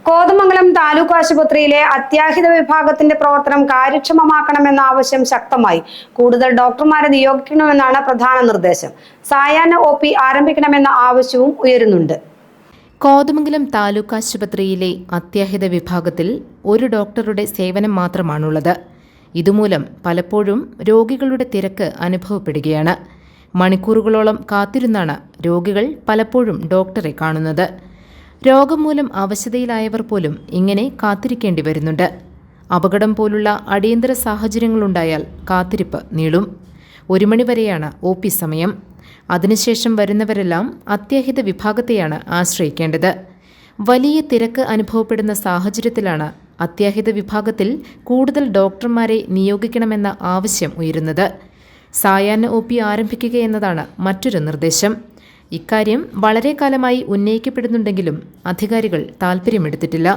കോതമംഗലം താലൂക്ക് ആശുപത്രിയിലെ അത്യാഹിത വിഭാഗത്തിന്റെ പ്രവർത്തനം കാര്യക്ഷമമാക്കണമെന്ന ആവശ്യം ശക്തമായി. കൂടുതൽ ഡോക്ടർമാരെ നിയോഗിക്കണമെന്നാണ് പ്രധാന നിർദ്ദേശം. സായാഹ്ന OP ആരംഭിക്കണമെന്ന ആവശ്യവും ഉയരുന്നുണ്ട്. കോതമംഗലം താലൂക്ക് ആശുപത്രിയിലെ അത്യാഹിത വിഭാഗത്തിൽ ഒരു ഡോക്ടറുടെ സേവനം മാത്രമാണുള്ളത്. ഇതുമൂലം പലപ്പോഴും രോഗികളുടെ തിരക്ക് അനുഭവപ്പെടുകയാണ്. മണിക്കൂറുകളോളം കാത്തിരുന്നാണ് രോഗികൾ പലപ്പോഴും ഡോക്ടറെ കാണുന്നത്. രോഗം മൂലം അവശതയിലായവർ പോലും ഇങ്ങനെ കാത്തിരിക്കേണ്ടി വരുന്നുണ്ട്. അപകടം പോലുള്ള അടിയന്തര സാഹചര്യങ്ങളുണ്ടായാൽ കാത്തിരിപ്പ് നീളും. 1 മണി വരെയാണ് OP സമയം. അതിനുശേഷം വരുന്നവരെല്ലാം അത്യാഹിത വിഭാഗത്തെയാണ് ആശ്രയിക്കേണ്ടത്. വലിയ തിരക്ക് അനുഭവപ്പെടുന്ന സാഹചര്യത്തിലാണ് അത്യാഹിത വിഭാഗത്തിൽ കൂടുതൽ ഡോക്ടർമാരെ നിയോഗിക്കണമെന്ന ആവശ്യം ഉയരുന്നത്. സായാഹ്ന OP ആരംഭിക്കുക എന്നതാണ് മറ്റൊരു നിർദ്ദേശം. ഇക്കാര്യം വളരെ കാലമായി ഉന്നയിക്കപ്പെടുന്നുണ്ടെങ്കിലും അധികാരികൾ താൽപ്പര്യമെടുത്തിട്ടില്ല.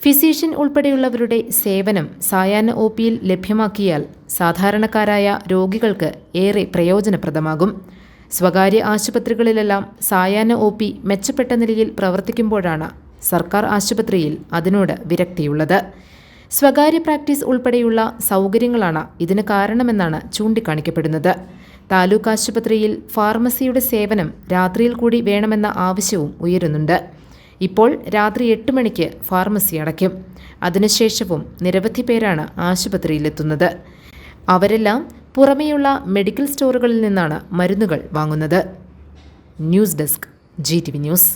ഫിസീഷ്യൻ ഉൾപ്പെടെയുള്ളവരുടെ സേവനം സായാഹ്ന OPയിൽ ലഭ്യമാക്കിയാൽ സാധാരണക്കാരായ രോഗികൾക്ക് ഏറെ പ്രയോജനപ്രദമാകും. സ്വകാര്യ ആശുപത്രികളിലെല്ലാം സായാഹ്ന OP മെച്ചപ്പെട്ട നിലയിൽ പ്രവർത്തിക്കുമ്പോഴാണ് സർക്കാർ ആശുപത്രിയിൽ അതിനോട് വിരക്തിയുള്ളത്. സ്വകാര്യ പ്രാക്ടീസ് ഉൾപ്പെടെയുള്ള സൗകര്യങ്ങളാണ് ഇതിന് കാരണമെന്നാണ് ചൂണ്ടിക്കാണിക്കപ്പെടുന്നത്. താലൂക്ക് ആശുപത്രിയിൽ ഫാർമസിയുടെ സേവനം രാത്രിയിൽ കൂടി വേണമെന്ന ആവശ്യവും ഉയരുന്നുണ്ട്. ഇപ്പോൾ രാത്രി 8 മണിക്ക് ഫാർമസി അടയ്ക്കും. അതിനുശേഷവും നിരവധി പേരാണ് ആശുപത്രിയിലെത്തുന്നത്. അവരെല്ലാം പുറമേയുള്ള മെഡിക്കൽ സ്റ്റോറുകളിൽ നിന്നാണ് മരുന്നുകൾ വാങ്ങുന്നത്. News desk GTV news.